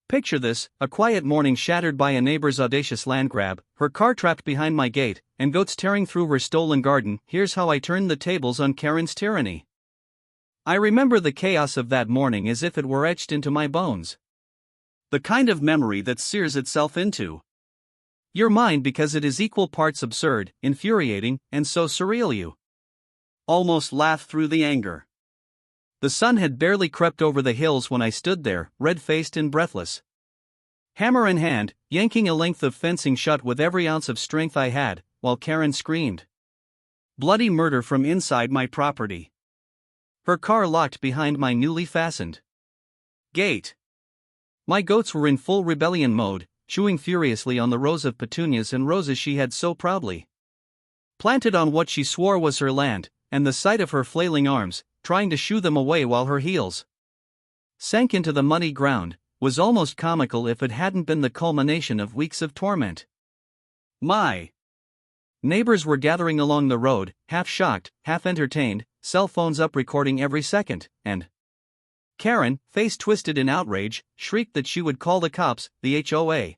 Picture this: a quiet morning shattered by a neighbor's audacious land grab, her car trapped behind my gate, and goats tearing through her stolen garden. Here's how I turned the tables on Karen's tyranny. I remember the chaos of that morning as if it were etched into my bones. The kind of memory that sears itself into your mind because it is equal parts absurd, infuriating, and so surreal you almost laugh through the anger. The sun had barely crept over the hills when I stood there, red-faced and breathless, hammer in hand, yanking a length of fencing shut with every ounce of strength I had, while Karen screamed bloody murder from inside my property, her car locked behind my newly fastened gate. My goats were in full rebellion mode, chewing furiously on the rows of petunias and roses she had so proudly planted on what she swore was her land, and the sight of her flailing arms, trying to shoo them away while her heels sank into the muddy ground, was almost comical if it hadn't been the culmination of weeks of torment. My neighbors were gathering along the road, half shocked, half entertained, cell phones up recording every second, and Karen, face twisted in outrage, shrieked that she would call the cops, the HOA.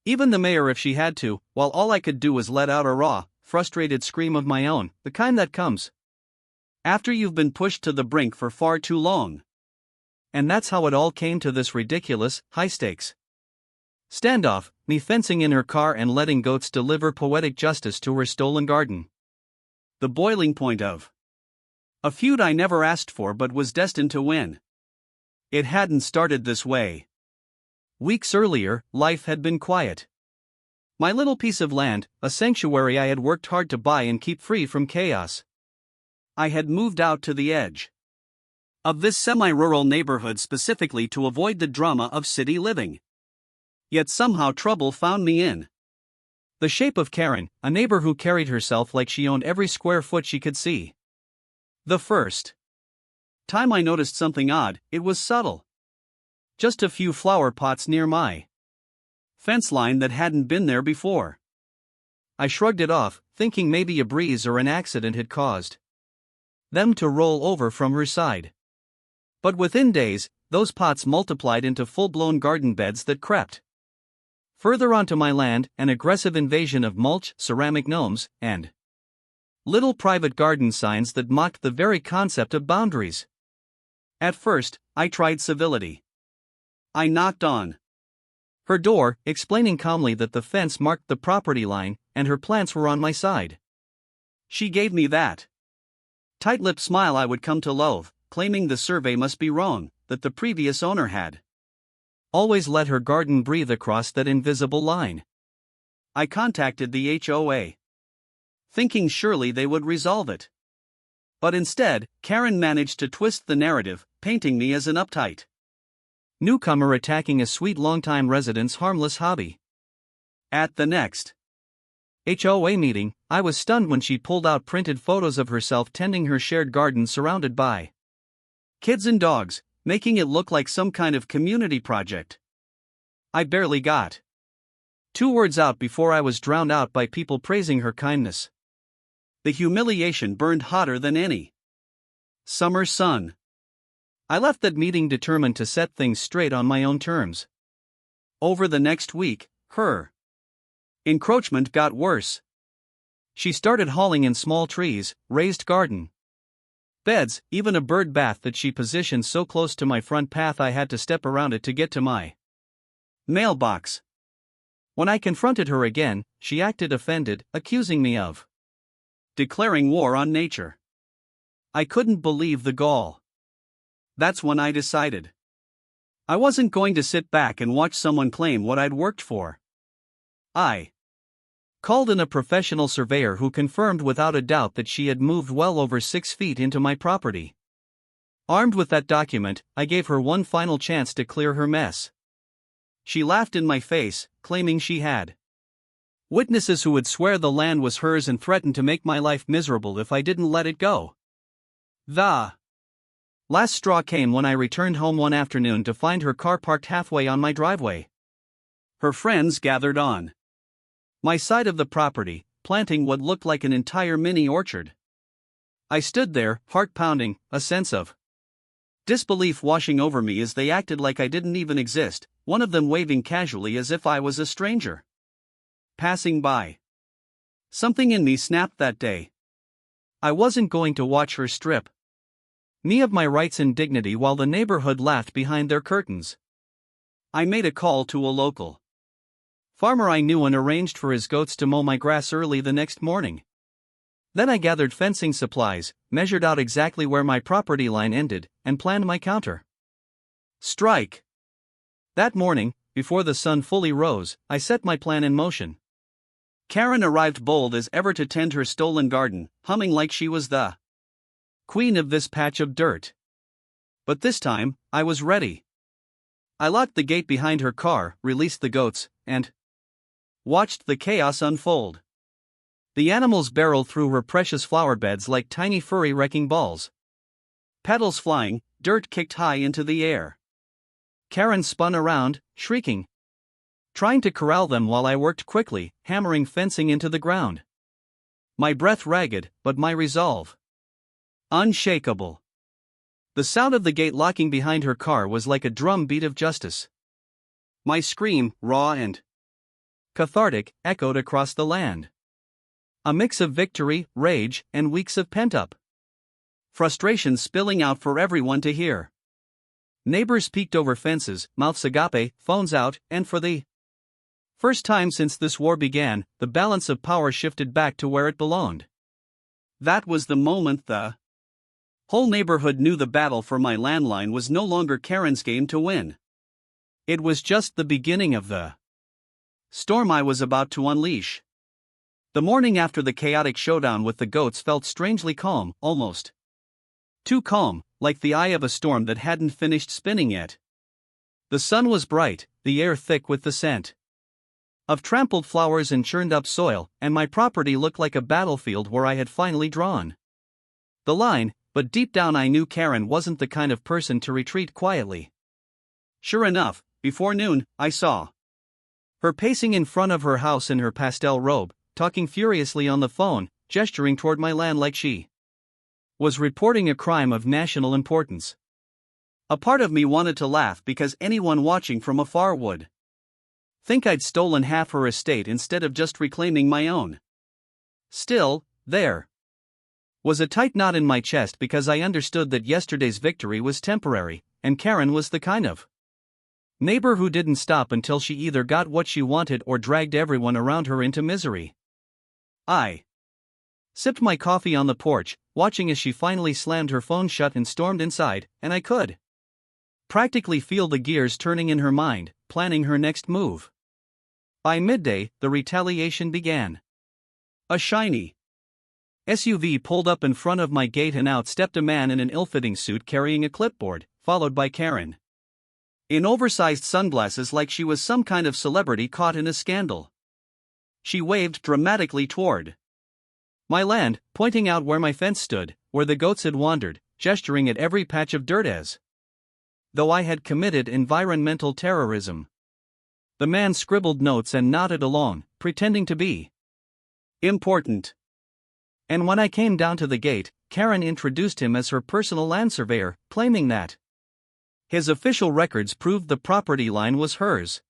Even the mayor if she had to, while all I could do was let out a raw, frustrated scream of my own, the kind that comes after you've been pushed to the brink for far too long. And that's how it all came to this ridiculous, high-stakes standoff, me fencing in her car and letting goats deliver poetic justice to her stolen garden. The boiling point of a feud I never asked for but was destined to win. It hadn't started this way. Weeks earlier, life had been quiet. My little piece of land, a sanctuary I had worked hard to buy and keep free from chaos. I had moved out to the edge of this semi-rural neighborhood specifically to avoid the drama of city living. Yet somehow trouble found me in the shape of Karen, a neighbor who carried herself like she owned every square foot she could see. The first time I noticed something odd, it was subtle. Just a few flower pots near my fence line that hadn't been there before. I shrugged it off, thinking maybe a breeze or an accident had caused them to roll over from her side. But within days, those pots multiplied into full-blown garden beds that crept further onto my land, an aggressive invasion of mulch, ceramic gnomes, and little private garden signs that mocked the very concept of boundaries. At first, I tried civility. I knocked on her door, explaining calmly that the fence marked the property line, and her plants were on my side. She gave me that tight-lipped smile I would come to loathe, claiming the survey must be wrong, that the previous owner had always let her garden breathe across that invisible line. I contacted the HOA, thinking surely they would resolve it. But instead, Karen managed to twist the narrative, painting me as an uptight newcomer attacking a sweet longtime resident's harmless hobby. At the next HOA meeting, I was stunned when she pulled out printed photos of herself tending her shared garden surrounded by kids and dogs, making it look like some kind of community project. I barely got 2 words out before I was drowned out by people praising her kindness. The humiliation burned hotter than any summer sun. I left that meeting determined to set things straight on my own terms. Over the next week, her encroachment got worse. She started hauling in small trees, raised garden beds, even a bird bath that she positioned so close to my front path I had to step around it to get to my mailbox. When I confronted her again, she acted offended, accusing me of declaring war on nature. I couldn't believe the gall. That's when I decided I wasn't going to sit back and watch someone claim what I'd worked for. I called in a professional surveyor who confirmed without a doubt that she had moved well over 6 feet into my property. Armed with that document, I gave her one final chance to clear her mess. She laughed in my face, claiming she had witnesses who would swear the land was hers and threatened to make my life miserable if I didn't let it go. The last straw came when I returned home one afternoon to find her car parked halfway on my driveway. Her friends gathered on my side of the property, planting what looked like an entire mini orchard. I stood there, heart pounding, a sense of disbelief washing over me as they acted like I didn't even exist, one of them waving casually as if I was a stranger passing by. Something in me snapped that day. I wasn't going to watch her strip me of my rights and dignity while the neighborhood laughed behind their curtains. I made a call to a local farmer I knew and arranged for his goats to mow my grass early the next morning. Then I gathered fencing supplies, measured out exactly where my property line ended, and planned my counter strike. That morning, before the sun fully rose, I set my plan in motion. Karen arrived bold as ever to tend her stolen garden, humming like she was the queen of this patch of dirt. But this time, I was ready. I locked the gate behind her car, released the goats, and watched the chaos unfold. The animals barreled through her precious flower beds like tiny furry wrecking balls. Petals flying, dirt kicked high into the air. Karen spun around, shrieking, trying to corral them while I worked quickly, hammering fencing into the ground. My breath ragged, but my resolve unshakable. The sound of the gate locking behind her car was like a drum beat of justice. My scream, raw and cathartic, echoed across the land. A mix of victory, rage, and weeks of pent-up frustration spilling out for everyone to hear. Neighbors peeked over fences, mouths agape, phones out, and for the first time since this war began, the balance of power shifted back to where it belonged. That was the moment the whole neighborhood knew the battle for my landline was no longer Karen's game to win. It was just the beginning of the storm I was about to unleash. The morning after the chaotic showdown with the goats felt strangely calm, almost too calm, like the eye of a storm that hadn't finished spinning yet. The sun was bright, the air thick with the scent of trampled flowers and churned up soil, and my property looked like a battlefield where I had finally drawn the line, but deep down I knew Karen wasn't the kind of person to retreat quietly. Sure enough, before noon, I saw her pacing in front of her house in her pastel robe, talking furiously on the phone, gesturing toward my land like she was reporting a crime of national importance. A part of me wanted to laugh because anyone watching from afar would think I'd stolen half her estate instead of just reclaiming my own. Still, there was a tight knot in my chest because I understood that yesterday's victory was temporary, and Karen was the kind of neighbor who didn't stop until she either got what she wanted or dragged everyone around her into misery. I sipped my coffee on the porch, watching as she finally slammed her phone shut and stormed inside, and I could practically feel the gears turning in her mind, planning her next move. By midday, the retaliation began. A shiny SUV pulled up in front of my gate and out stepped a man in an ill-fitting suit carrying a clipboard, followed by Karen in oversized sunglasses like she was some kind of celebrity caught in a scandal. She waved dramatically toward my land, pointing out where my fence stood, where the goats had wandered, gesturing at every patch of dirt as though I had committed environmental terrorism. The man scribbled notes and nodded along, pretending to be important. And when I came down to the gate, Karen introduced him as her personal land surveyor, claiming that his official records proved the property line was hers.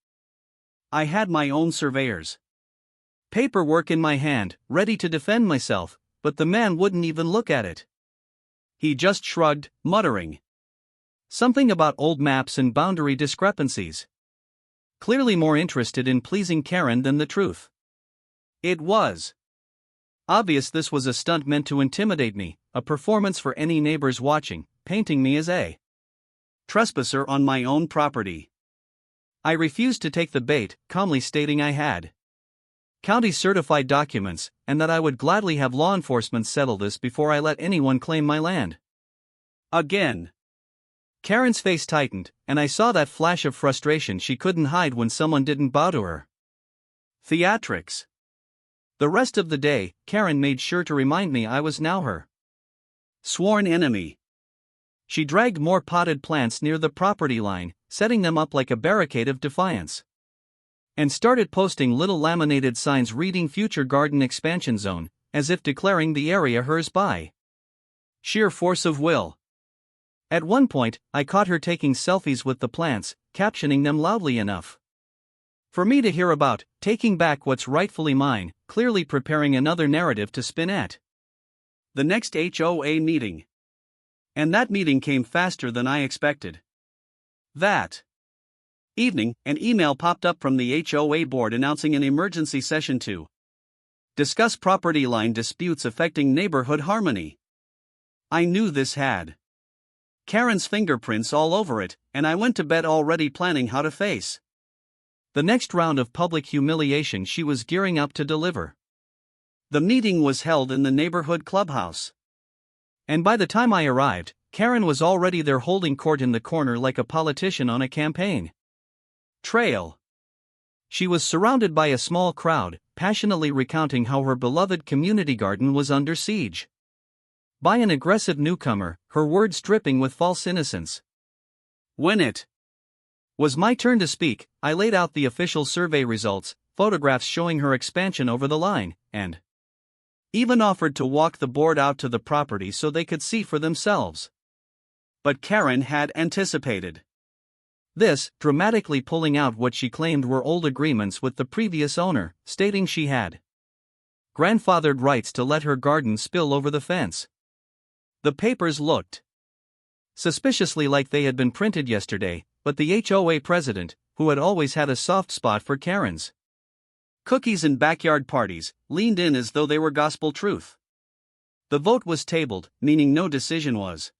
I had my own surveyor's paperwork in my hand, ready to defend myself, but the man wouldn't even look at it. He just shrugged, muttering something about old maps and boundary discrepancies. Clearly more interested in pleasing Karen than the truth. It was obvious this was a stunt meant to intimidate me, a performance for any neighbors watching, painting me as a trespasser on my own property. I refused to take the bait, calmly stating I had county-certified documents, and that I would gladly have law enforcement settle this before I let anyone claim my land. Again. Karen's face tightened, and I saw that flash of frustration she couldn't hide when someone didn't bow to her. Theatrics. The rest of the day, Karen made sure to remind me I was now her sworn enemy. She dragged more potted plants near the property line, setting them up like a barricade of defiance, and started posting little laminated signs reading Future Garden Expansion Zone, as if declaring the area hers by sheer force of will. At one point, I caught her taking selfies with the plants, captioning them loudly enough for me to hear about, taking back what's rightfully mine, clearly preparing another narrative to spin at the next HOA meeting. And that meeting came faster than I expected. That evening, an email popped up from the HOA board announcing an emergency session to discuss property line disputes affecting neighborhood harmony. I knew this had Karen's fingerprints all over it, and I went to bed already planning how to face the next round of public humiliation she was gearing up to deliver. The meeting was held in the neighborhood clubhouse. And by the time I arrived, Karen was already there holding court in the corner like a politician on a campaign trail. She was surrounded by a small crowd, passionately recounting how her beloved community garden was under siege by an aggressive newcomer, her words dripping with false innocence. When it was my turn to speak, I laid out the official survey results, photographs showing her expansion over the line, and even offered to walk the board out to the property so they could see for themselves. But Karen had anticipated this, dramatically pulling out what she claimed were old agreements with the previous owner, stating she had grandfathered rights to let her garden spill over the fence. The papers looked suspiciously like they had been printed yesterday, but the HOA president, who had always had a soft spot for Karen's cookies and backyard parties, leaned in as though they were gospel truth. The vote was tabled, meaning no decision was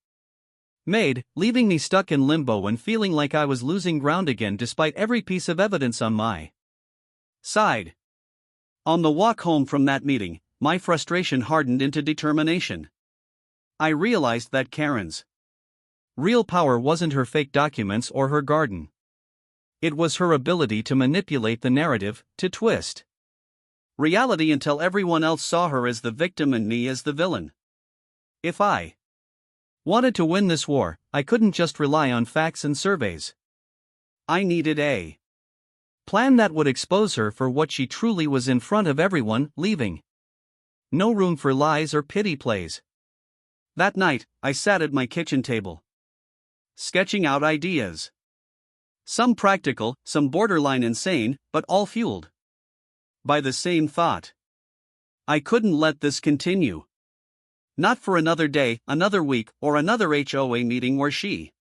made, leaving me stuck in limbo and feeling like I was losing ground again despite every piece of evidence on my side. On the walk home from that meeting, my frustration hardened into determination. I realized that Karen's real power wasn't her fake documents or her garden. It was her ability to manipulate the narrative, to twist reality until everyone else saw her as the victim and me as the villain. If I wanted to win this war, I couldn't just rely on facts and surveys. I needed a plan that would expose her for what she truly was in front of everyone, leaving no room for lies or pity plays. That night, I sat at my kitchen table, sketching out ideas. Some practical, some borderline insane, but all fueled by the same thought. I couldn't let this continue. Not for another day, another week, or another HOA meeting where she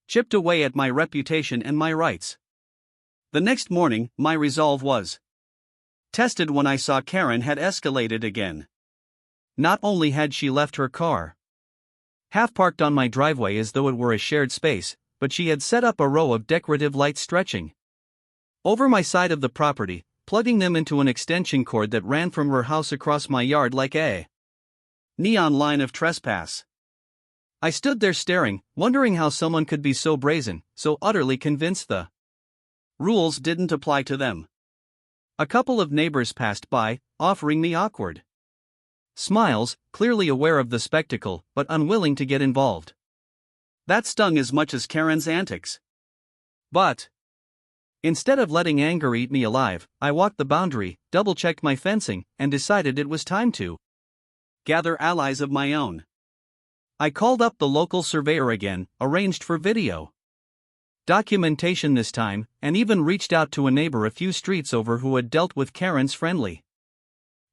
chipped away at my reputation and my rights. The next morning, my resolve was tested when I saw Karen had escalated again. Not only had she left her car half parked on my driveway as though it were a shared space, but she had set up a row of decorative lights stretching over my side of the property, plugging them into an extension cord that ran from her house across my yard like a neon line of trespass. I stood there staring, wondering how someone could be so brazen, so utterly convinced the rules didn't apply to them. A couple of neighbors passed by, offering me awkward smiles, clearly aware of the spectacle, but unwilling to get involved. That stung as much as Karen's antics. But instead of letting anger eat me alive, I walked the boundary, double-checked my fencing, and decided it was time to gather allies of my own. I called up the local surveyor again, arranged for video documentation this time, and even reached out to a neighbor a few streets over who had dealt with Karen's friendly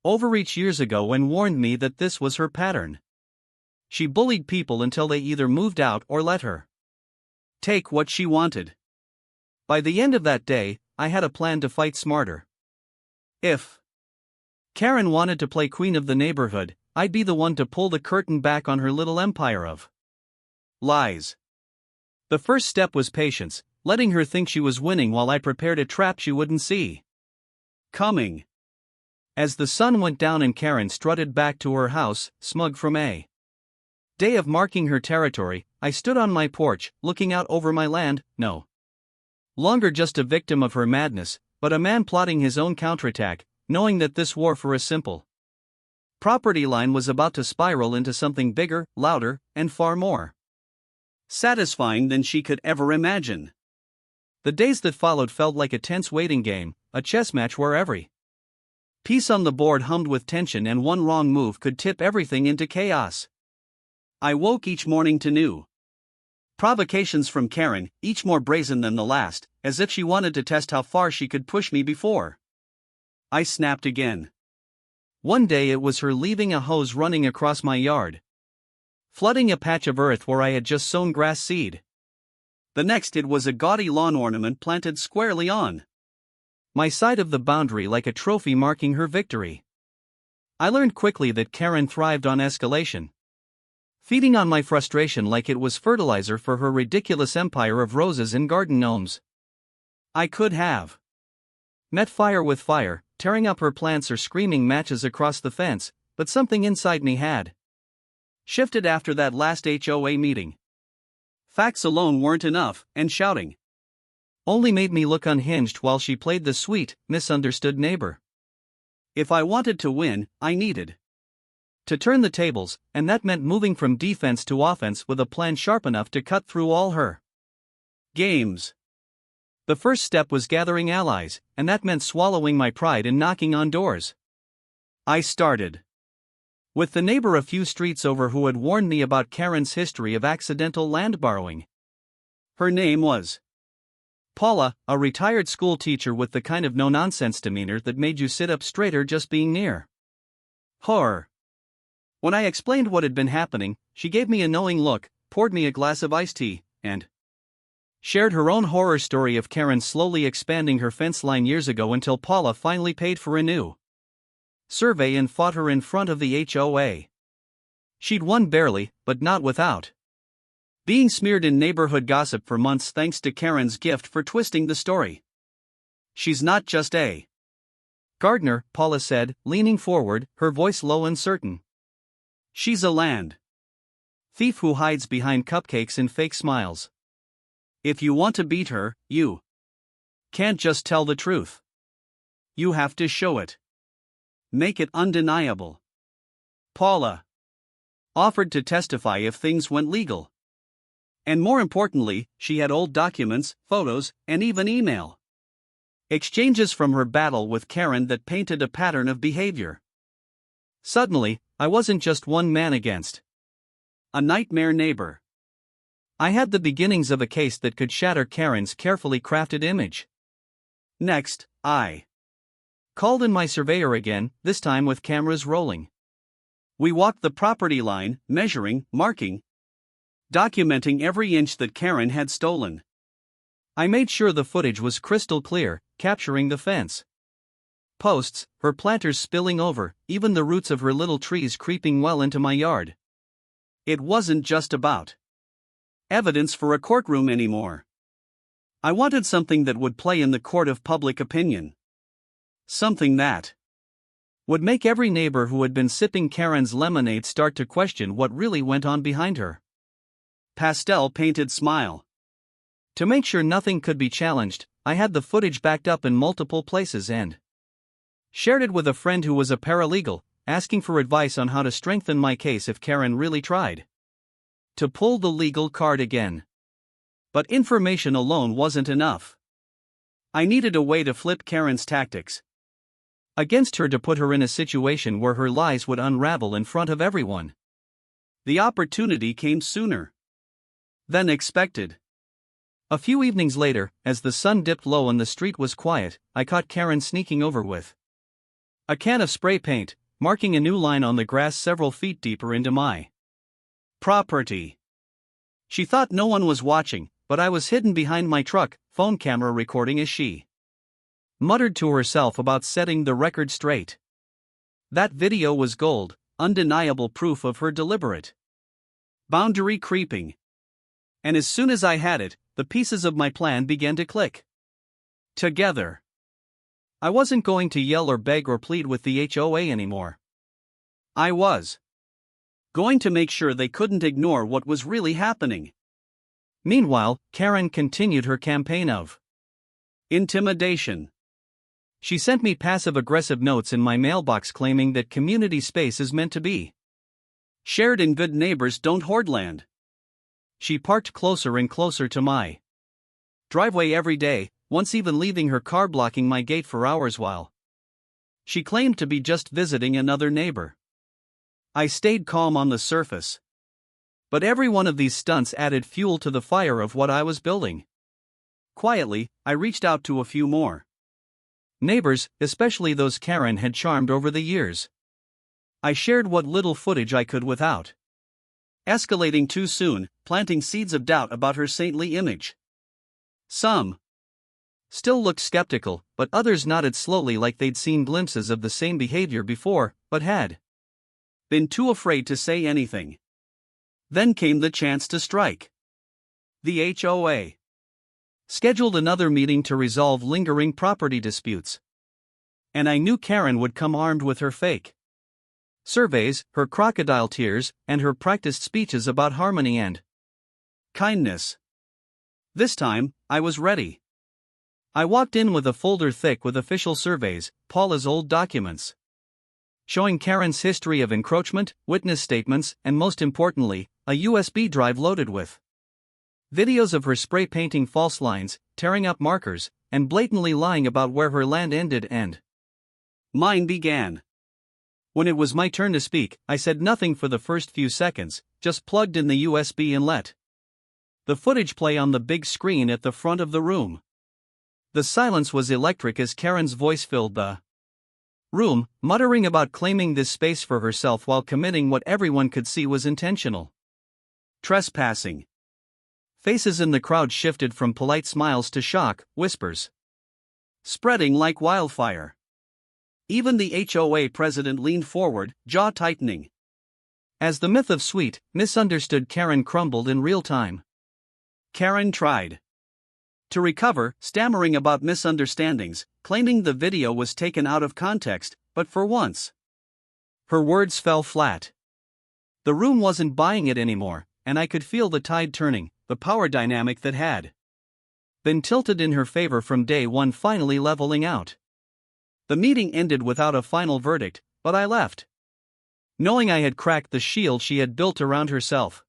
overreach years ago and warned me that this was her pattern. She bullied people until they either moved out or let her take what she wanted. By the end of that day, I had a plan to fight smarter. If Karen wanted to play queen of the neighborhood, I'd be the one to pull the curtain back on her little empire of lies. The first step was patience, letting her think she was winning while I prepared a trap she wouldn't see coming. As the sun went down and Karen strutted back to her house, smug from a day of marking her territory, I stood on my porch, looking out over my land, no longer just a victim of her madness, but a man plotting his own counterattack, knowing that this war for a simple property line was about to spiral into something bigger, louder, and far more satisfying than she could ever imagine. The days that followed felt like a tense waiting game, a chess match where every piece on the board hummed with tension and one wrong move could tip everything into chaos. I woke each morning to new Provocations from Karen, each more brazen than the last, as if she wanted to test how far she could push me before I snapped again. One day it was her leaving a hose running across my yard, flooding a patch of earth where I had just sown grass seed. The next it was a gaudy lawn ornament planted squarely on my side of the boundary like a trophy marking her victory. I learned quickly that Karen thrived on escalation, feeding on my frustration like it was fertilizer for her ridiculous empire of roses and garden gnomes. I could have met fire with fire, tearing up her plants or screaming matches across the fence, but something inside me had shifted after that last HOA meeting. Facts alone weren't enough, and shouting only made me look unhinged while she played the sweet, misunderstood neighbor. If I wanted to win, I needed to turn the tables, and that meant moving from defense to offense with a plan sharp enough to cut through all her games. The first step was gathering allies, and that meant swallowing my pride and knocking on doors. I started with the neighbor a few streets over who had warned me about Karen's history of accidental land borrowing. Her name was Paula, a retired school teacher with the kind of no-nonsense demeanor that made you sit up straighter just being near her. When I explained what had been happening, she gave me a knowing look, poured me a glass of iced tea, and shared her own horror story of Karen slowly expanding her fence line years ago until Paula finally paid for a new survey and fought her in front of the HOA. She'd won barely, but not without being smeared in neighborhood gossip for months thanks to Karen's gift for twisting the story. She's not just a gardener, Paula said, leaning forward, her voice low and certain. She's a land thief who hides behind cupcakes and fake smiles. If you want to beat her, you can't just tell the truth. You have to show it. Make it undeniable. Paula offered to testify if things went legal. And more importantly, she had old documents, photos, and even email exchanges from her battle with Karen that painted a pattern of behavior. Suddenly, I wasn't just one man against a nightmare neighbor. I had the beginnings of a case that could shatter Karen's carefully crafted image. Next, I called in my surveyor again, this time with cameras rolling. We walked the property line, measuring, marking, documenting every inch that Karen had stolen. I made sure the footage was crystal clear, capturing the fence posts, her planters spilling over, even the roots of her little trees creeping well into my yard. It wasn't just about evidence for a courtroom anymore. I wanted something that would play in the court of public opinion. Something that would make every neighbor who had been sipping Karen's lemonade start to question what really went on behind her pastel-painted smile. To make sure nothing could be challenged, I had the footage backed up in multiple places and shared it with a friend who was a paralegal, asking for advice on how to strengthen my case if Karen really tried to pull the legal card again. But information alone wasn't enough. I needed a way to flip Karen's tactics against her, to put her in a situation where her lies would unravel in front of everyone. The opportunity came sooner than expected. A few evenings later, as the sun dipped low and the street was quiet, I caught Karen sneaking over with a can of spray paint, marking a new line on the grass several feet deeper into my property. She thought no one was watching, but I was hidden behind my truck, phone camera recording as she muttered to herself about setting the record straight. That video was gold, undeniable proof of her deliberate boundary creeping. And as soon as I had it, the pieces of my plan began to click together. I wasn't going to yell or beg or plead with the HOA anymore. I was going to make sure they couldn't ignore what was really happening. Meanwhile, Karen continued her campaign of intimidation. She sent me passive-aggressive notes in my mailbox claiming that community space is meant to be shared and good neighbors don't hoard land. She parked closer and closer to my driveway every day, once even leaving her car blocking my gate for hours while she claimed to be just visiting another neighbor. I stayed calm on the surface, But every one of these stunts added fuel to the fire of what I was building. Quietly, I reached out to a few more neighbors, especially those Karen had charmed over the years. I shared what little footage I could without escalating too soon, planting seeds of doubt about her saintly image. Some still looked skeptical, but others nodded slowly like they'd seen glimpses of the same behavior before, but had been too afraid to say anything. Then came the chance to strike. The HOA scheduled another meeting to resolve lingering property disputes. And I knew Karen would come armed with her fake surveys, her crocodile tears, and her practiced speeches about harmony and kindness. This time, I was ready. I walked in with a folder thick with official surveys, Paula's old documents, showing Karen's history of encroachment, witness statements, and most importantly, a USB drive loaded with videos of her spray painting false lines, tearing up markers, and blatantly lying about where her land ended and mine began. When it was my turn to speak, I said nothing for the first few seconds, just plugged in the USB and let the footage play on the big screen at the front of the room. The silence was electric as Karen's voice filled the room, muttering about claiming this space for herself while committing what everyone could see was intentional trespassing. Faces in the crowd shifted from polite smiles to shock, whispers spreading like wildfire. Even the HOA president leaned forward, jaw tightening. As the myth of sweet, misunderstood Karen crumbled in real time. Karen tried to recover, stammering about misunderstandings, claiming the video was taken out of context, but for once, her words fell flat. The room wasn't buying it anymore, and I could feel the tide turning, the power dynamic that had been tilted in her favor from day one finally leveling out. The meeting ended without a final verdict, but I left, knowing I had cracked the shield she had built around herself.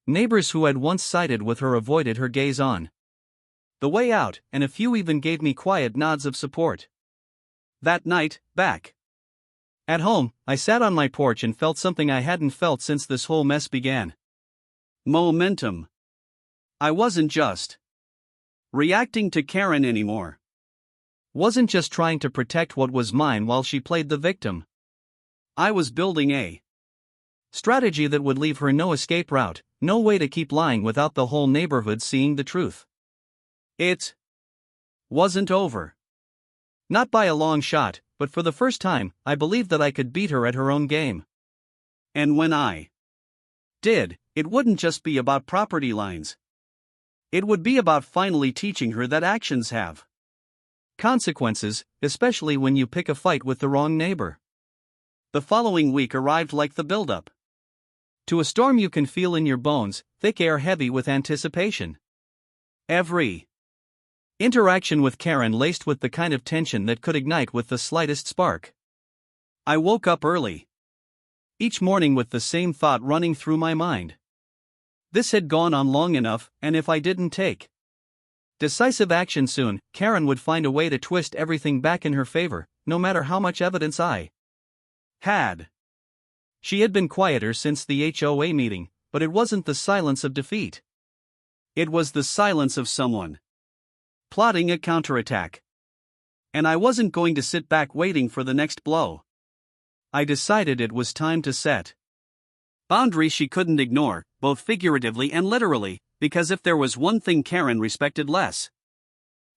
Neighbors who had once sided with her avoided her gaze on the way out, and a few even gave me quiet nods of support. That night, back at home, I sat on my porch and felt something I hadn't felt since this whole mess began. Momentum. I wasn't just reacting to Karen anymore. Wasn't just trying to protect what was mine while she played the victim. I was building a strategy that would leave her no escape route, no way to keep lying without the whole neighborhood seeing the truth. It wasn't over. Not by a long shot, but for the first time, I believed that I could beat her at her own game. And when I did, it wouldn't just be about property lines. It would be about finally teaching her that actions have consequences, especially when you pick a fight with the wrong neighbor. The following week arrived like the buildup to a storm you can feel in your bones, thick air heavy with anticipation. Every interaction with Karen laced with the kind of tension that could ignite with the slightest spark. I woke up early each morning with the same thought running through my mind. This had gone on long enough, and if I didn't take decisive action soon, Karen would find a way to twist everything back in her favor, no matter how much evidence I had. She had been quieter since the HOA meeting, but it wasn't the silence of defeat. It was the silence of someone plotting a counterattack. And I wasn't going to sit back waiting for the next blow. I decided it was time to set boundaries she couldn't ignore, both figuratively and literally, because if there was one thing Karen respected less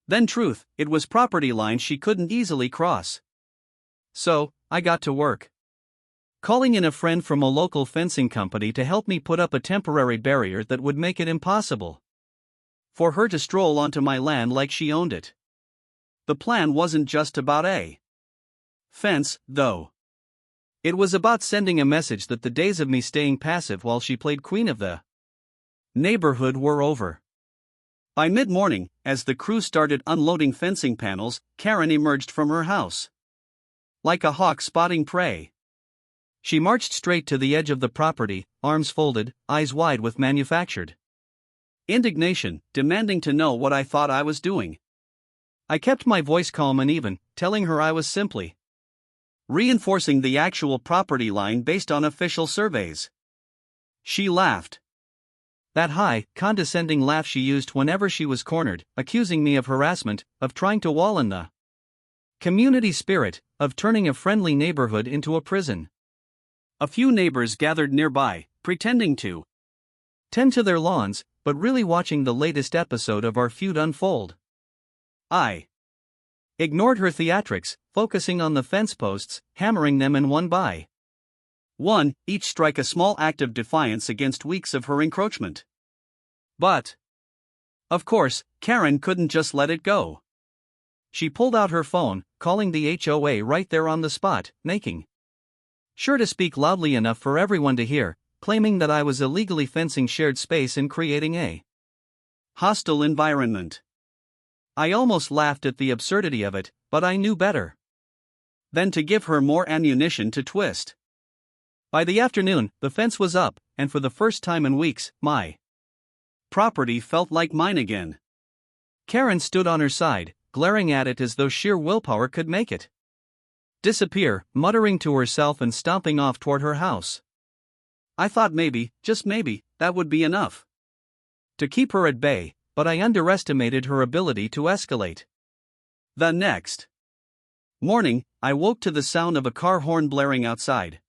than truth, it was property lines she couldn't easily cross. So, I got to work, calling in a friend from a local fencing company to help me put up a temporary barrier that would make it impossible for her to stroll onto my land like she owned it. The plan wasn't just about a fence, though. It was about sending a message that the days of me staying passive while she played queen of the neighborhood were over. By mid-morning, as the crew started unloading fencing panels, Karen emerged from her house like a hawk spotting prey. She marched straight to the edge of the property, arms folded, eyes wide with manufactured indignation, demanding to know what I thought I was doing. I kept my voice calm and even, telling her I was simply reinforcing the actual property line based on official surveys. She laughed. That high, condescending laugh she used whenever she was cornered, accusing me of harassment, of trying to wall in the community spirit, of turning a friendly neighborhood into a prison. A few neighbors gathered nearby, pretending to tend to their lawns, but really watching the latest episode of our feud unfold. I ignored her theatrics, focusing on the fence posts, hammering them in one by one, each strike a small act of defiance against weeks of her encroachment. But, of course, Karen couldn't just let it go. She pulled out her phone, calling the HOA right there on the spot, making sure to speak loudly enough for everyone to hear, claiming that I was illegally fencing shared space and creating a hostile environment. I almost laughed at the absurdity of it, but I knew better than to give her more ammunition to twist. By the afternoon, the fence was up, and for the first time in weeks, my property felt like mine again. Karen stood on her side, glaring at it as though sheer willpower could make it disappear, muttering to herself and stomping off toward her house. I thought maybe, just maybe, that would be enough to keep her at bay, but I underestimated her ability to escalate. The next morning, I woke to the sound of a car horn blaring outside.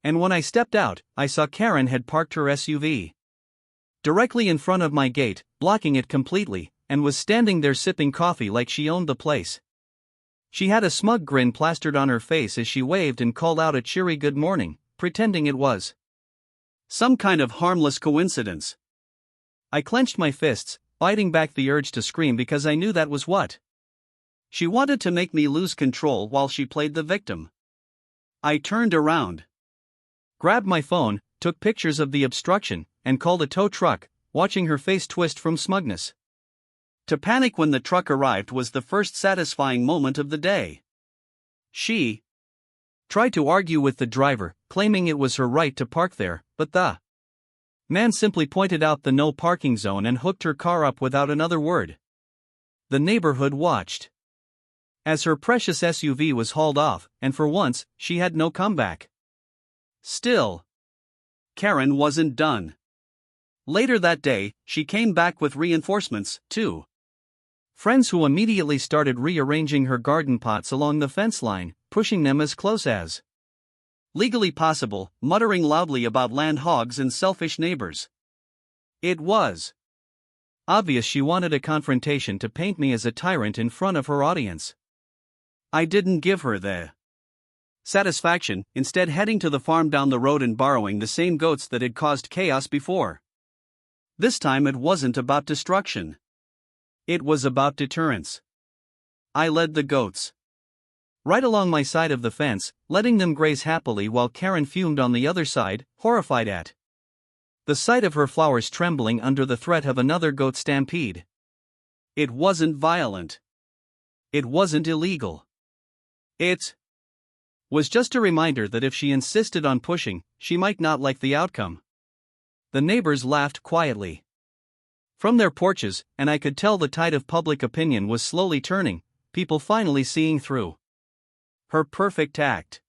And when I stepped out, I saw Karen had parked her SUV directly in front of my gate, blocking it completely, and was standing there sipping coffee like she owned the place. She had a smug grin plastered on her face as she waved and called out a cheery good morning, pretending it was some kind of harmless coincidence. I clenched my fists, fighting back the urge to scream because I knew that was what she wanted, to make me lose control while she played the victim. I turned around, grabbed my phone, took pictures of the obstruction, and called a tow truck, watching her face twist from smugness. To panic when the truck arrived was the first satisfying moment of the day. She tried to argue with the driver, claiming it was her right to park there, but the man simply pointed out the no parking zone and hooked her car up without another word. The neighborhood watched as her precious SUV was hauled off, and for once, she had no comeback. Still, Karen wasn't done. Later that day, she came back with reinforcements, too. Friends who immediately started rearranging her garden pots along the fence line, pushing them as close as legally possible, muttering loudly about land hogs and selfish neighbors. It was obvious she wanted a confrontation to paint me as a tyrant in front of her audience. I didn't give her the satisfaction, instead heading to the farm down the road and borrowing the same goats that had caused chaos before. This time it wasn't about destruction. It was about deterrence. I led the goats right along my side of the fence, letting them graze happily while Karen fumed on the other side, horrified at the sight of her flowers trembling under the threat of another goat stampede. It wasn't violent. It wasn't illegal. It was just a reminder that if she insisted on pushing, she might not like the outcome. The neighbors laughed quietly from their porches, and I could tell the tide of public opinion was slowly turning, people finally seeing through her perfect act.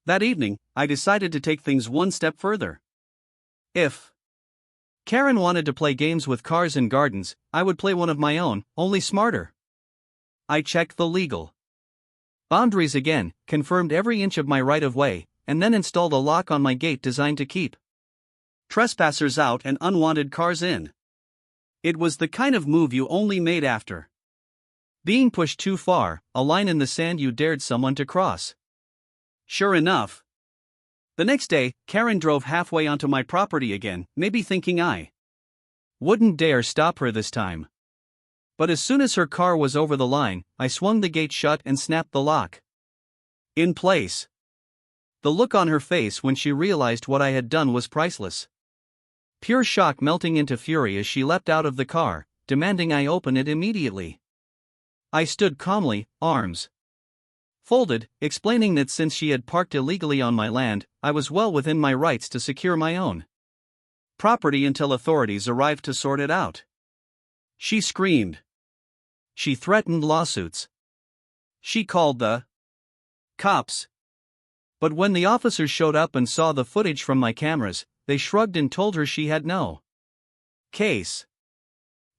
That evening, I decided to take things one step further. If Karen wanted to play games with cars and gardens, I would play one of my own, only smarter. I checked the legal boundaries again, confirmed every inch of my right-of-way, and then installed a lock on my gate designed to keep trespassers out and unwanted cars in. It was the kind of move you only made after being pushed too far, a line in the sand you dared someone to cross. Sure enough, the next day, Karen drove halfway onto my property again, maybe thinking I wouldn't dare stop her this time. But as soon as her car was over the line, I swung the gate shut and snapped the lock in place. The look on her face when she realized what I had done was priceless. Pure shock melting into fury as she leapt out of the car, demanding I open it immediately. I stood calmly, arms folded, explaining that since she had parked illegally on my land, I was well within my rights to secure my own property until authorities arrived to sort it out. She screamed. She threatened lawsuits. She called the cops. But when the officers showed up and saw the footage from my cameras, they shrugged and told her she had no case.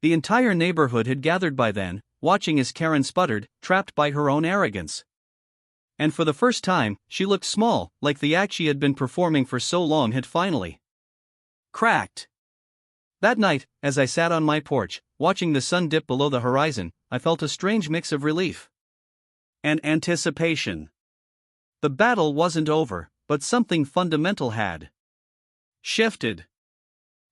The entire neighborhood had gathered by then, watching as Karen sputtered, trapped by her own arrogance. And for the first time, she looked small, like the act she had been performing for so long had finally cracked. That night, as I sat on my porch, watching the sun dip below the horizon, I felt a strange mix of relief and anticipation. The battle wasn't over, but something fundamental had shifted.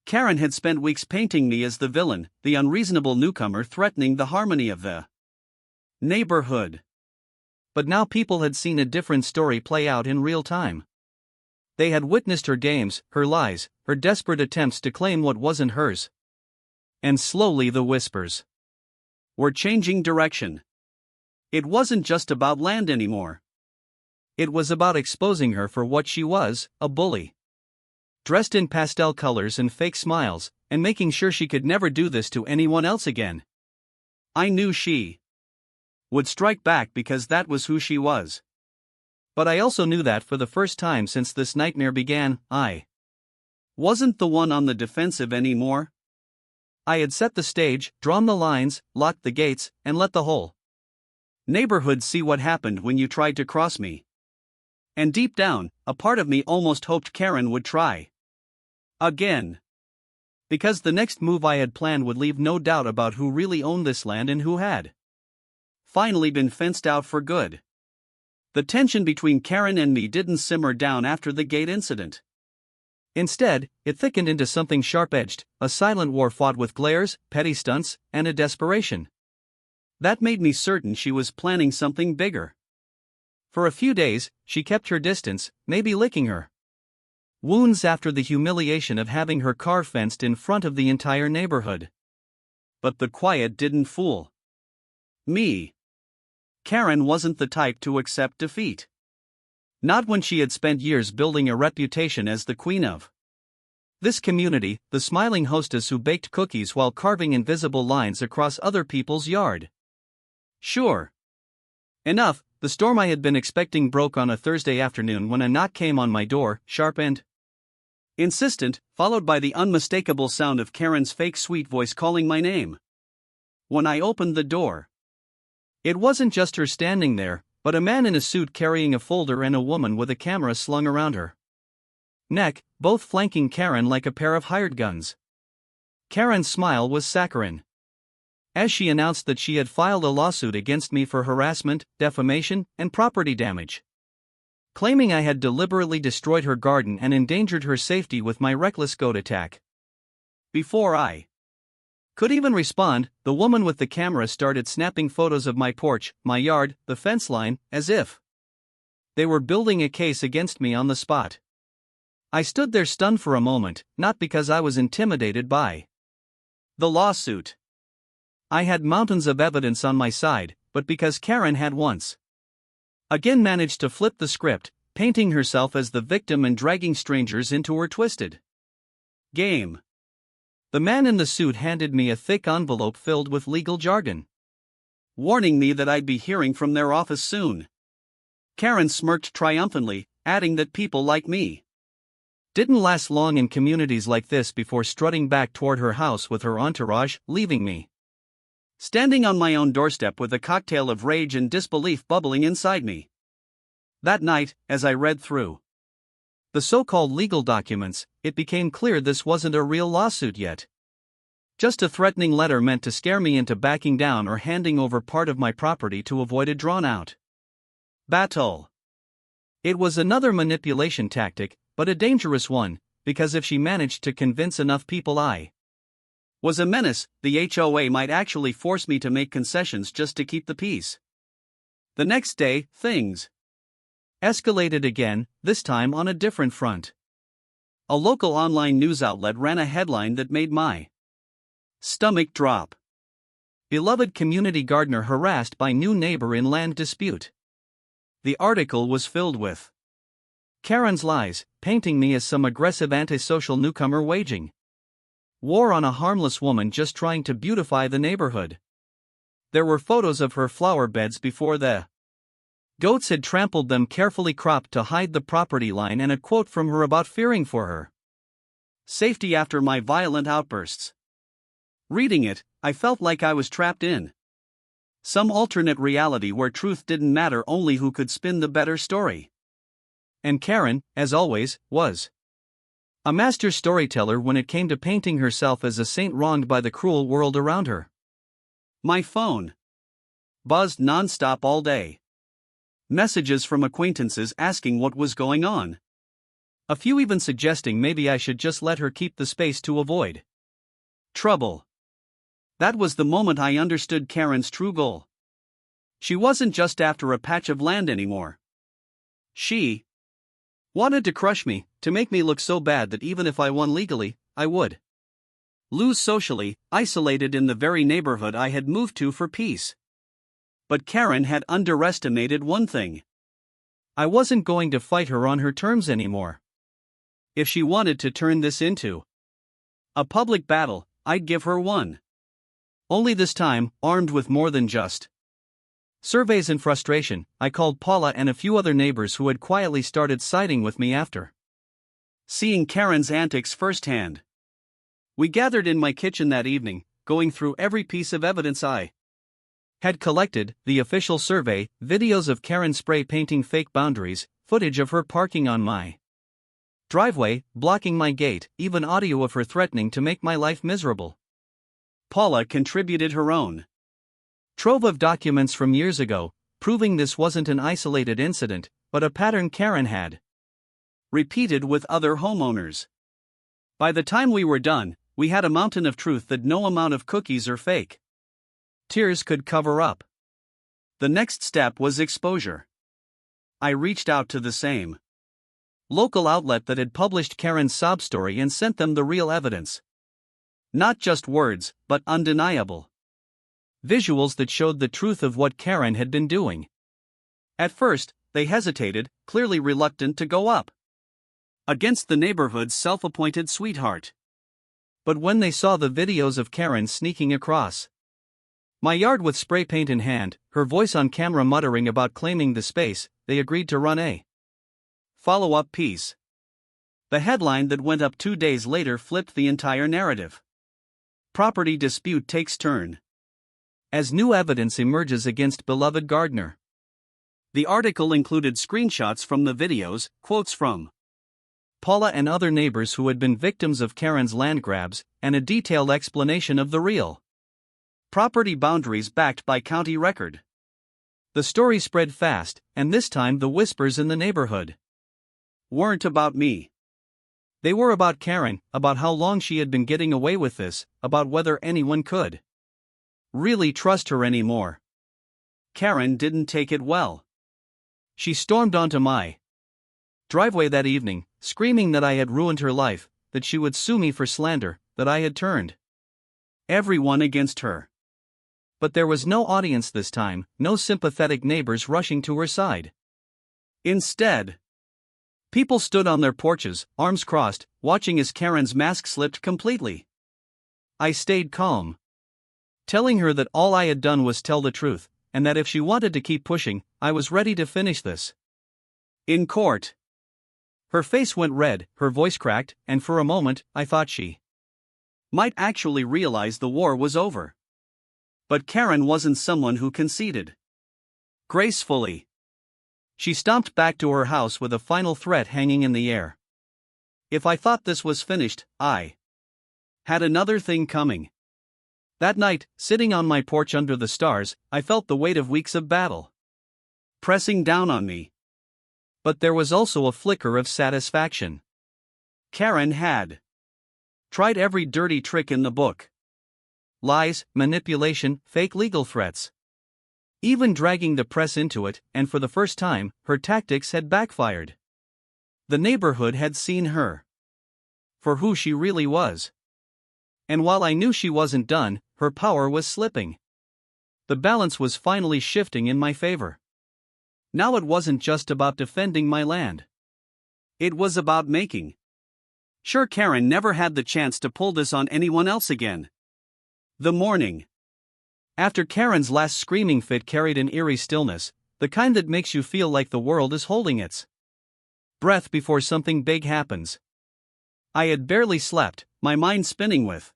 Karen had spent weeks painting me as the villain, the unreasonable newcomer threatening the harmony of the neighborhood. But now people had seen a different story play out in real time. They had witnessed her games, her lies, her desperate attempts to claim what wasn't hers. And slowly the whispers were changing direction. It wasn't just about land anymore. It was about exposing her for what she was, a bully. Dressed in pastel colors and fake smiles, and making sure she could never do this to anyone else again. I knew she would strike back because that was who she was. But I also knew that for the first time since this nightmare began, I wasn't the one on the defensive anymore. I had set the stage, drawn the lines, locked the gates, and let the whole neighborhood see what happened when you tried to cross me. And deep down, a part of me almost hoped Karen would try again. Because the next move I had planned would leave no doubt about who really owned this land and who had finally been fenced out for good. The tension between Karen and me didn't simmer down after the gate incident. Instead, it thickened into something sharp-edged, a silent war fought with glares, petty stunts, and a desperation that made me certain she was planning something bigger. For a few days, she kept her distance, maybe licking her wounds after the humiliation of having her car fenced in front of the entire neighborhood. But the quiet didn't fool me. Karen wasn't the type to accept defeat. Not when she had spent years building a reputation as the queen of this community, the smiling hostess who baked cookies while carving invisible lines across other people's yard. Sure enough, the storm I had been expecting broke on a Thursday afternoon when a knock came on my door, sharp and insistent, followed by the unmistakable sound of Karen's fake sweet voice calling my name. When I opened the door, it wasn't just her standing there, but a man in a suit carrying a folder and a woman with a camera slung around her neck, both flanking Karen like a pair of hired guns. Karen's smile was saccharine as she announced that she had filed a lawsuit against me for harassment, defamation, and property damage, claiming I had deliberately destroyed her garden and endangered her safety with my reckless goat attack. Before I could even respond, the woman with the camera started snapping photos of my porch, my yard, the fence line, as if they were building a case against me on the spot. I stood there stunned for a moment, not because I was intimidated by the lawsuit. I had mountains of evidence on my side, but because Karen had once again managed to flip the script, painting herself as the victim and dragging strangers into her twisted game. The man in the suit handed me a thick envelope filled with legal jargon, warning me that I'd be hearing from their office soon. Karen smirked triumphantly, adding that people like me didn't last long in communities like this before strutting back toward her house with her entourage, leaving me standing on my own doorstep with a cocktail of rage and disbelief bubbling inside me. That night, as I read through the so-called legal documents, it became clear this wasn't a real lawsuit yet. Just a threatening letter meant to scare me into backing down or handing over part of my property to avoid a drawn-out battle. It was another manipulation tactic, but a dangerous one, because if she managed to convince enough people I was a menace, the HOA might actually force me to make concessions just to keep the peace. The next day, things escalated again, this time on a different front. A local online news outlet ran a headline that made my stomach drop. Beloved community gardener harassed by new neighbor in land dispute. The article was filled with Karen's lies, painting me as some aggressive antisocial newcomer waging war on a harmless woman just trying to beautify the neighborhood. There were photos of her flower beds before the goats had trampled them, carefully cropped to hide the property line, and a quote from her about fearing for her Safety after my violent outbursts. Reading it, I felt like I was trapped in some alternate reality where truth didn't matter, only who could spin the better story. And Karen, as always, was a master storyteller when it came to painting herself as a saint wronged by the cruel world around her. My phone buzzed non-stop all day. Messages from acquaintances asking what was going on. A few even suggesting maybe I should just let her keep the space to avoid trouble. That was the moment I understood Karen's true goal. She wasn't just after a patch of land anymore. She wanted to crush me, to make me look so bad that even if I won legally, I would lose socially, isolated in the very neighborhood I had moved to for peace. But Karen had underestimated one thing. I wasn't going to fight her on her terms anymore. If she wanted to turn this into a public battle, I'd give her one. Only this time, armed with more than just surveys and frustration, I called Paula and a few other neighbors who had quietly started siding with me after seeing Karen's antics firsthand. We gathered in my kitchen that evening, going through every piece of evidence I had collected: the official survey, videos of Karen spray painting fake boundaries, footage of her parking on my driveway, blocking my gate, even audio of her threatening to make my life miserable. Paula contributed her own trove of documents from years ago, proving this wasn't an isolated incident, but a pattern Karen had repeated with other homeowners. By the time we were done, we had a mountain of truth that no amount of cookies or fake tears could cover up. The next step was exposure. I reached out to the same local outlet that had published Karen's sob story and sent them the real evidence. Not just words, but undeniable visuals that showed the truth of what Karen had been doing. At first, they hesitated, clearly reluctant to go up against the neighborhood's self-appointed sweetheart. But when they saw the videos of Karen sneaking across my yard with spray paint in hand, her voice on camera muttering about claiming the space, they agreed to run a follow-up piece. The headline that went up 2 days later flipped the entire narrative. Property dispute takes turn as new evidence emerges against beloved gardener. The article included screenshots from the videos, quotes from Paula and other neighbors who had been victims of Karen's land grabs, and a detailed explanation of the real property boundaries backed by county record. The story spread fast, and this time the whispers in the neighborhood weren't about me. They were about Karen, about how long she had been getting away with this, about whether anyone could really trust her anymore. Karen didn't take it well. She stormed onto my driveway that evening, screaming that I had ruined her life, that she would sue me for slander, that I had turned everyone against her. But there was no audience this time, no sympathetic neighbors rushing to her side. Instead, people stood on their porches, arms crossed, watching as Karen's mask slipped completely. I stayed calm, telling her that all I had done was tell the truth, and that if she wanted to keep pushing, I was ready to finish this. In court, her face went red, her voice cracked, and for a moment, I thought she might actually realize the war was over. But Karen wasn't someone who conceded gracefully. She stomped back to her house with a final threat hanging in the air. If I thought this was finished, I had another thing coming. That night, sitting on my porch under the stars, I felt the weight of weeks of battle pressing down on me. But there was also a flicker of satisfaction. Karen had tried every dirty trick in the book. Lies, manipulation, fake legal threats. Even dragging the press into it, and for the first time, her tactics had backfired. The neighborhood had seen her for who she really was. And while I knew she wasn't done, her power was slipping. The balance was finally shifting in my favor. Now it wasn't just about defending my land. It was about making sure Karen never had the chance to pull this on anyone else again. The morning after Karen's last screaming fit carried an eerie stillness, the kind that makes you feel like the world is holding its breath before something big happens. I had barely slept, my mind spinning with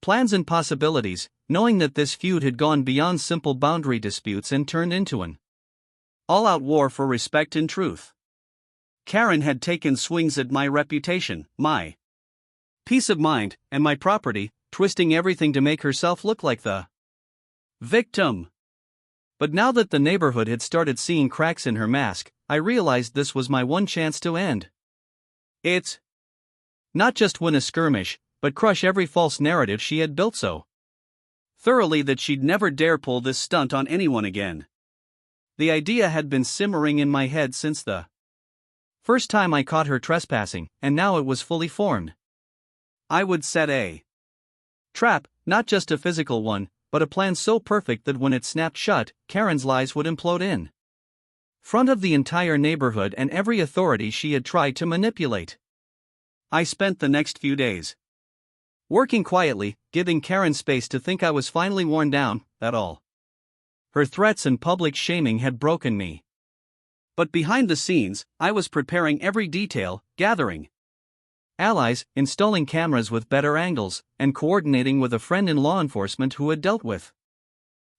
plans and possibilities, knowing that this feud had gone beyond simple boundary disputes and turned into an all-out war for respect and truth. Karen had taken swings at my reputation, my peace of mind, and my property, twisting everything to make herself look like the victim. But now that the neighborhood had started seeing cracks in her mask, I realized this was my one chance to end it. Not just win a skirmish, but crush every false narrative she had built so thoroughly that she'd never dare pull this stunt on anyone again. The idea had been simmering in my head since the first time I caught her trespassing, and now it was fully formed. I would set a trap, not just a physical one, but a plan so perfect that when it snapped shut, Karen's lies would implode in front of the entire neighborhood and every authority she had tried to manipulate. I spent the next few days working quietly, giving Karen space to think I was finally worn down, that all. Her threats and public shaming had broken me. But behind the scenes, I was preparing every detail, gathering allies, installing cameras with better angles, and coordinating with a friend in law enforcement who had dealt with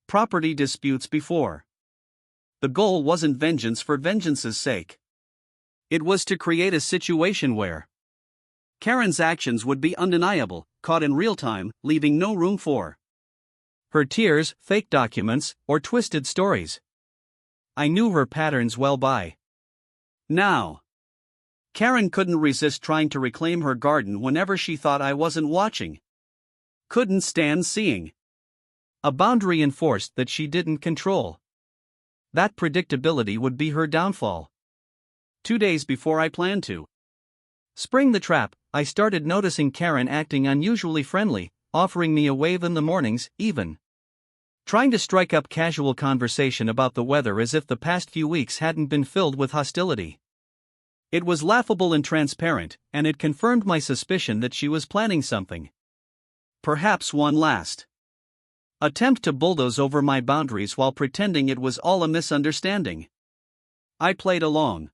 property disputes before. The goal wasn't vengeance for vengeance's sake. It was to create a situation where Karen's actions would be undeniable, caught in real time, leaving no room for her tears, fake documents, or twisted stories. I knew her patterns well by now. Karen couldn't resist trying to reclaim her garden whenever she thought I wasn't watching. Couldn't stand seeing a boundary enforced that she didn't control. That predictability would be her downfall. 2 days before I planned to spring the trap, I started noticing Karen acting unusually friendly, offering me a wave in the mornings, even trying to strike up casual conversation about the weather as if the past few weeks hadn't been filled with hostility. It was laughable and transparent, and it confirmed my suspicion that she was planning something. Perhaps one last attempt to bulldoze over my boundaries while pretending it was all a misunderstanding. I played along,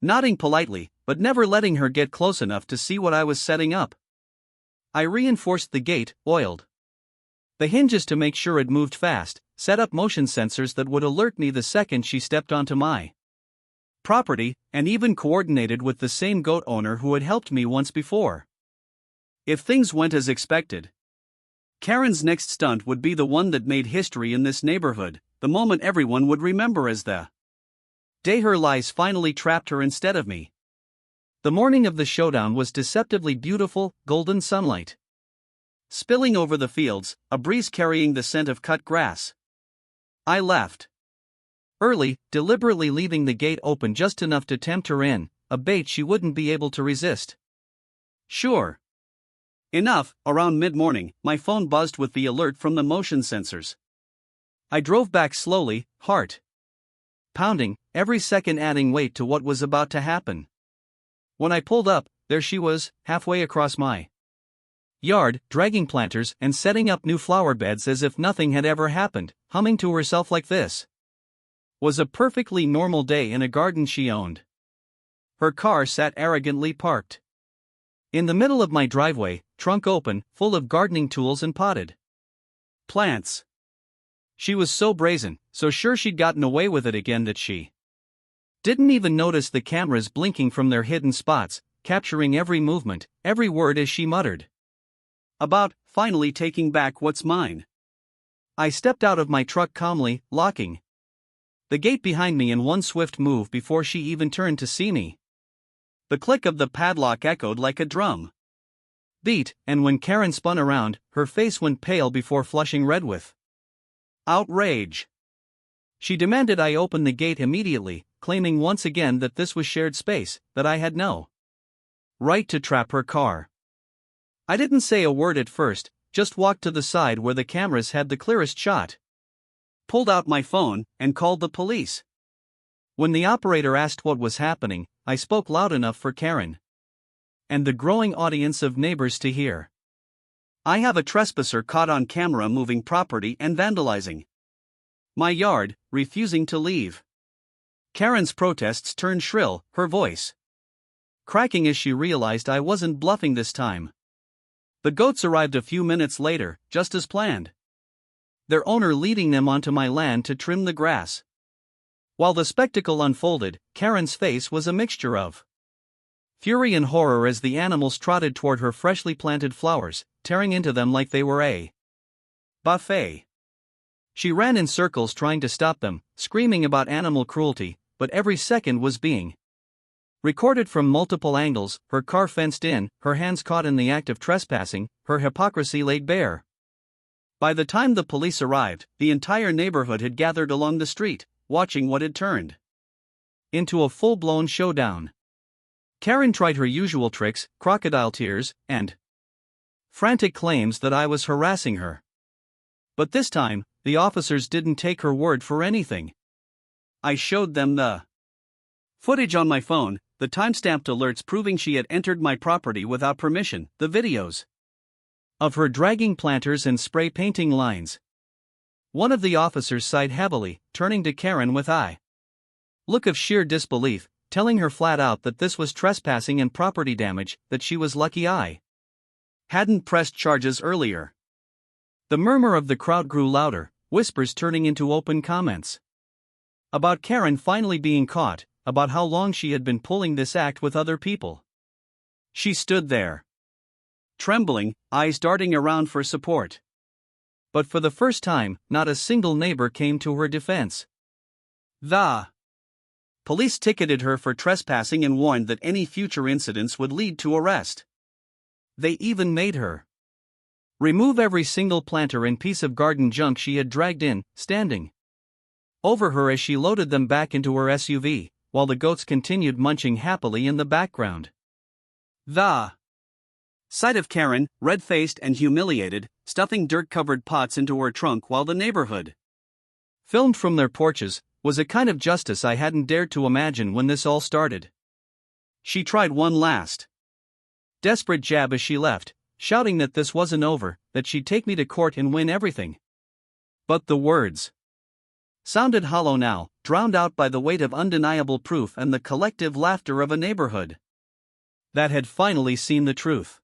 nodding politely, but never letting her get close enough to see what I was setting up. I reinforced the gate, oiled the hinges to make sure it moved fast, set up motion sensors that would alert me the second she stepped onto my property, and even coordinated with the same goat owner who had helped me once before. If things went as expected, Karen's next stunt would be the one that made history in this neighborhood, the moment everyone would remember as the day her lies finally trapped her instead of me. The morning of the showdown was deceptively beautiful, golden sunlight spilling over the fields, a breeze carrying the scent of cut grass. I left early, deliberately leaving the gate open just enough to tempt her in, a bait she wouldn't be able to resist. Sure enough, around mid-morning, my phone buzzed with the alert from the motion sensors. I drove back slowly, heart pounding, every second adding weight to what was about to happen. When I pulled up, there she was, halfway across my yard, dragging planters and setting up new flower beds as if nothing had ever happened, humming to herself like this was a perfectly normal day in a garden she owned. Her car sat arrogantly parked in the middle of my driveway, trunk open, full of gardening tools and potted plants. She was so brazen, so sure she'd gotten away with it again that she didn't even notice the cameras blinking from their hidden spots, capturing every movement, every word as she muttered about finally taking back what's mine. I stepped out of my truck calmly, locking the gate behind me in one swift move before she even turned to see me. The click of the padlock echoed like a drum beat, and when Karen spun around, her face went pale before flushing red with outrage. She demanded I open the gate immediately, claiming once again that this was shared space, that I had no right to trap her car. I didn't say a word at first, just walked to the side where the cameras had the clearest shot, pulled out my phone, and called the police. When the operator asked what was happening, I spoke loud enough for Karen and the growing audience of neighbors to hear. I have a trespasser caught on camera moving property and vandalizing my yard, refusing to leave. Karen's protests turned shrill, her voice cracking as she realized I wasn't bluffing this time. The goats arrived a few minutes later, just as planned, their owner leading them onto my land to trim the grass. While the spectacle unfolded, Karen's face was a mixture of fury and horror as the animals trotted toward her freshly planted flowers, tearing into them like they were a buffet. She ran in circles trying to stop them, screaming about animal cruelty, but every second was being recorded from multiple angles, her car fenced in, her hands caught in the act of trespassing, her hypocrisy laid bare. By the time the police arrived, the entire neighborhood had gathered along the street, watching what had turned into a full-blown showdown. Karen tried her usual tricks, crocodile tears, and frantic claims that I was harassing her. But this time, the officers didn't take her word for anything. I showed them the footage on my phone, the timestamped alerts proving she had entered my property without permission, the videos of her dragging planters and spray painting lines. One of the officers sighed heavily, turning to Karen with a look of sheer disbelief, telling her flat out that this was trespassing and property damage, that she was lucky I hadn't pressed charges earlier. The murmur of the crowd grew louder, whispers turning into open comments about Karen finally being caught, about how long she had been pulling this act with other people. She stood there, trembling, eyes darting around for support. But for the first time, not a single neighbor came to her defense. The police ticketed her for trespassing and warned that any future incidents would lead to arrest. They even made her remove every single planter and piece of garden junk she had dragged in, standing over her as she loaded them back into her SUV, while the goats continued munching happily in the background. The sight of Karen, red-faced and humiliated, stuffing dirt-covered pots into her trunk while the neighborhood filmed from their porches, was a kind of justice I hadn't dared to imagine when this all started. She tried one last desperate jab as she left, shouting that this wasn't over, that she'd take me to court and win everything. But the words sounded hollow now, drowned out by the weight of undeniable proof and the collective laughter of a neighborhood that had finally seen the truth.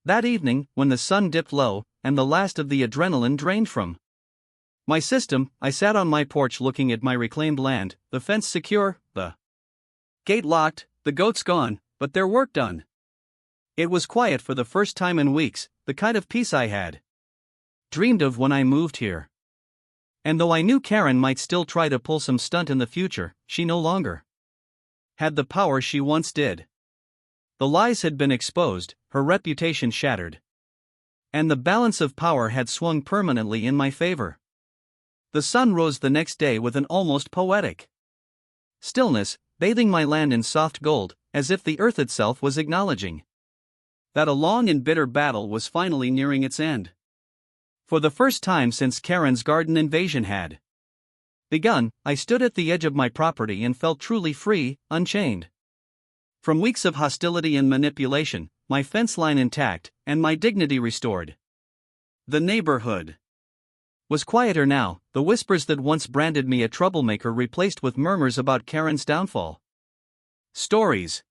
That evening, when the sun dipped low, and the last of the adrenaline drained from my system, I sat on my porch looking at my reclaimed land, the fence secure, the gate locked, the goats gone, but their work done. It was quiet for the first time in weeks, the kind of peace I had dreamed of when I moved here. And though I knew Karen might still try to pull some stunt in the future, she no longer had the power she once did. The lies had been exposed, her reputation shattered, and the balance of power had swung permanently in my favor. The sun rose the next day with an almost poetic stillness, bathing my land in soft gold, as if the earth itself was acknowledging that a long and bitter battle was finally nearing its end. For the first time since Karen's garden invasion had begun, I stood at the edge of my property and felt truly free, unchained from weeks of hostility and manipulation, my fence line intact, and my dignity restored. The neighborhood was quieter now, the whispers that once branded me a troublemaker replaced with murmurs about Karen's downfall. Stories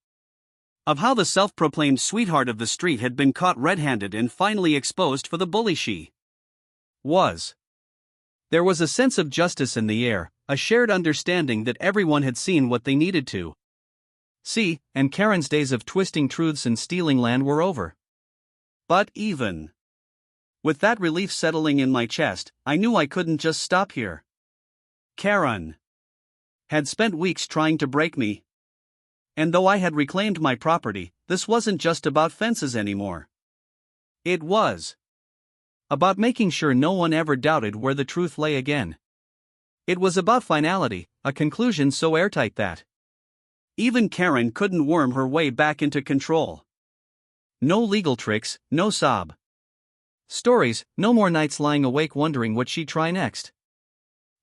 of how the self-proclaimed sweetheart of the street had been caught red-handed and finally exposed for the bully she was. There was a sense of justice in the air, a shared understanding that everyone had seen what they needed to see, and Karen's days of twisting truths and stealing land were over. But even with that relief settling in my chest, I knew I couldn't just stop here. Karen had spent weeks trying to break me. And though I had reclaimed my property, this wasn't just about fences anymore. It was about making sure no one ever doubted where the truth lay again. It was about finality, a conclusion so airtight that even Karen couldn't worm her way back into control. No legal tricks, no sob stories, no more nights lying awake wondering what she'd try next.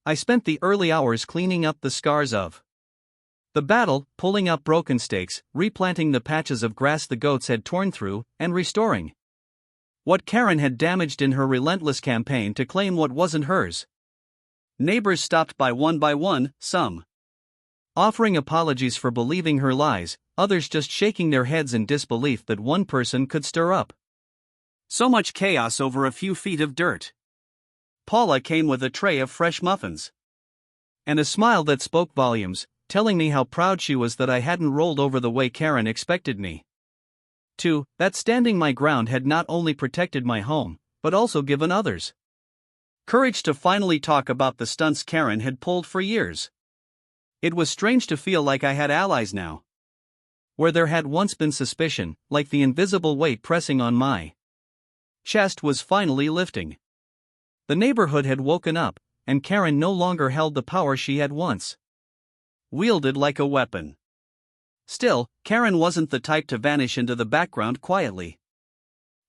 I spent the early hours cleaning up the scars of the battle, pulling up broken stakes, replanting the patches of grass the goats had torn through, and restoring what Karen had damaged in her relentless campaign to claim what wasn't hers. Neighbors stopped by one, some offering apologies for believing her lies, others just shaking their heads in disbelief that one person could stir up so much chaos over a few feet of dirt. Paula came with a tray of fresh muffins and a smile that spoke volumes, telling me how proud she was that I hadn't rolled over the way Karen expected me to, that standing my ground had not only protected my home, but also given others courage to finally talk about the stunts Karen had pulled for years. It was strange to feel like I had allies now, where there had once been suspicion, like the invisible weight pressing on my chest was finally lifting. The neighborhood had woken up, and Karen no longer held the power she had once wielded like a weapon. Still, Karen wasn't the type to vanish into the background quietly.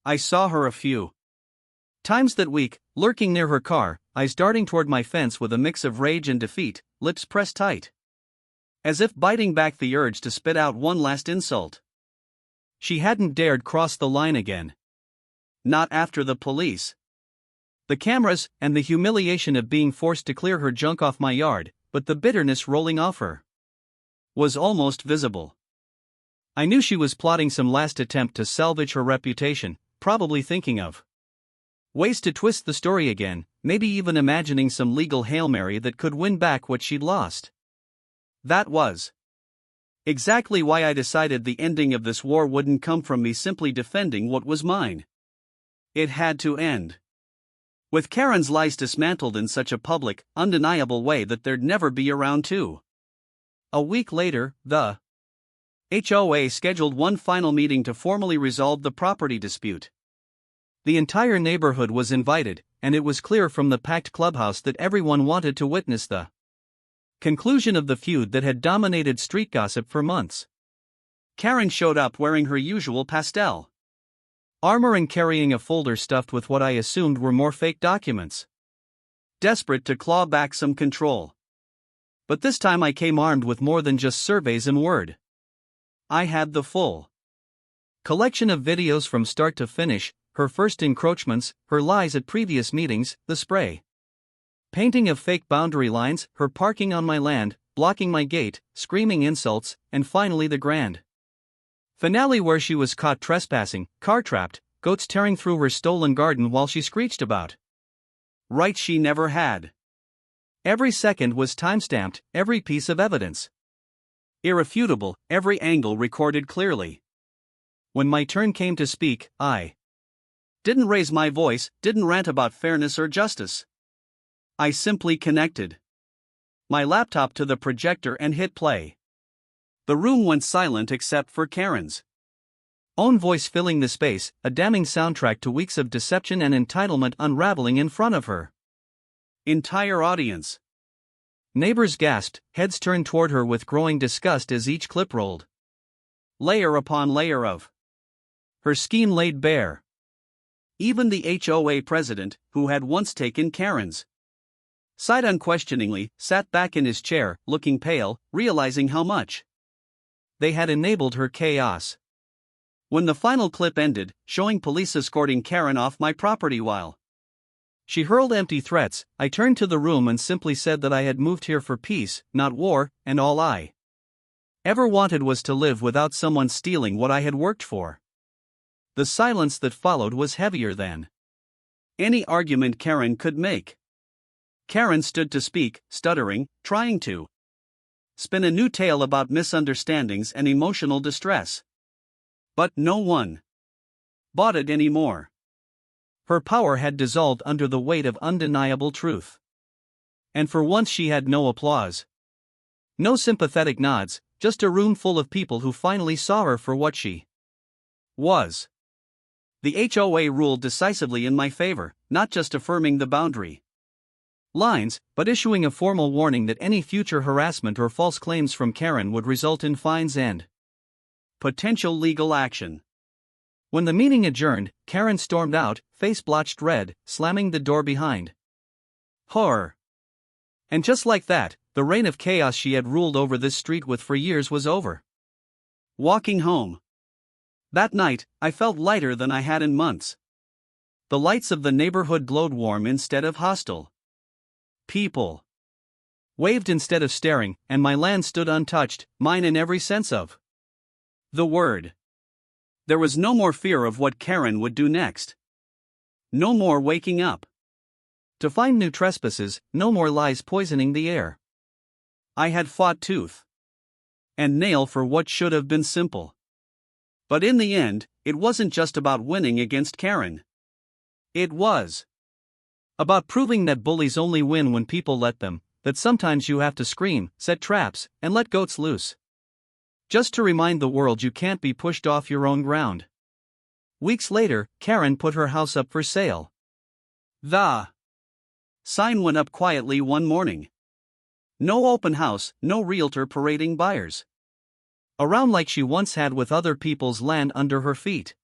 I saw her a few times that week, lurking near her car, eyes darting toward my fence with a mix of rage and defeat, lips pressed tight, as if biting back the urge to spit out one last insult. She hadn't dared cross the line again. Not after the police, the cameras, and the humiliation of being forced to clear her junk off my yard, but the bitterness rolling off her was almost visible. I knew she was plotting some last attempt to salvage her reputation, probably thinking of ways to twist the story again, maybe even imagining some legal Hail Mary that could win back what she'd lost. That was exactly why I decided the ending of this war wouldn't come from me simply defending what was mine. It had to end with Karen's lies dismantled in such a public, undeniable way that there'd never be a round two. A week later, the HOA scheduled one final meeting to formally resolve the property dispute. The entire neighborhood was invited, and it was clear from the packed clubhouse that everyone wanted to witness the conclusion of the feud that had dominated street gossip for months. Karen showed up wearing her usual pastel armor and carrying a folder stuffed with what I assumed were more fake documents, desperate to claw back some control. But this time I came armed with more than just surveys and word. I had the full collection of videos from start to finish, her first encroachments, her lies at previous meetings, the spray painting of fake boundary lines, her parking on my land, blocking my gate, screaming insults, and finally the grand finale where she was caught trespassing, car-trapped, goats tearing through her stolen garden while she screeched about rights she never had. Every second was time-stamped, every piece of evidence irrefutable, every angle recorded clearly. When my turn came to speak, I didn't raise my voice, didn't rant about fairness or justice. I simply connected my laptop to the projector and hit play. The room went silent except for Karen's own voice filling the space, a damning soundtrack to weeks of deception and entitlement unraveling in front of her entire audience. Neighbors gasped, heads turned toward her with growing disgust as each clip rolled layer upon layer of her scheme laid bare. Even the HOA president, who had once taken Karen's side unquestioningly, sat back in his chair, looking pale, realizing how much they had enabled her chaos. When the final clip ended, showing police escorting Karen off my property while she hurled empty threats, I turned to the room and simply said that I had moved here for peace, not war, and all I ever wanted was to live without someone stealing what I had worked for. The silence that followed was heavier than any argument Karen could make. Karen stood to speak, stuttering, trying to spin a new tale about misunderstandings and emotional distress. But no one bought it anymore. Her power had dissolved under the weight of undeniable truth. And for once she had no applause. No sympathetic nods, just a room full of people who finally saw her for what she was. The HOA ruled decisively in my favor, not just affirming the boundary lines, but issuing a formal warning that any future harassment or false claims from Karen would result in fines and potential legal action. When the meeting adjourned, Karen stormed out, face blotched red, slamming the door behind her. And just like that, the reign of chaos she had ruled over this street with for years was over. Walking home that night, I felt lighter than I had in months. The lights of the neighborhood glowed warm instead of hostile. People waved instead of staring, and my land stood untouched, mine in every sense of The word. There was no more fear of what Karen would do next. No more waking up to find new trespasses, no more lies poisoning the air. I had fought tooth and nail for what should have been simple. But in the end, it wasn't just about winning against Karen. It was about proving that bullies only win when people let them, that sometimes you have to scream, set traps, and let goats loose. Just to remind the world you can't be pushed off your own ground. Weeks later, Karen put her house up for sale. The sign went up quietly one morning. No open house, no realtor parading buyers. Around like she once had with other people's land under her feet.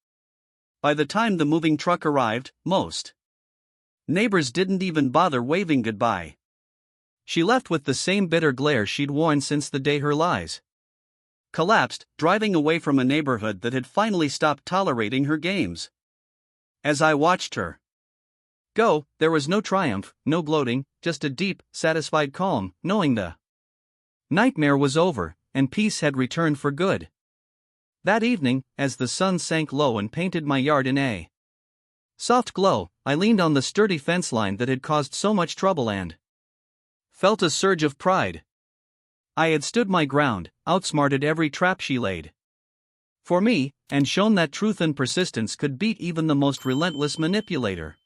By the time the moving truck arrived, most neighbors didn't even bother waving goodbye. She left with the same bitter glare she'd worn since the day her lies collapsed, driving away from a neighborhood that had finally stopped tolerating her games. As I watched her go, there was no triumph, no gloating, just a deep, satisfied calm, knowing the nightmare was over, and peace had returned for good. That evening, as the sun sank low and painted my yard in a soft glow, I leaned on the sturdy fence line that had caused so much trouble and felt a surge of pride. I had stood my ground, outsmarted every trap she laid for me, and shown that truth and persistence could beat even the most relentless manipulator.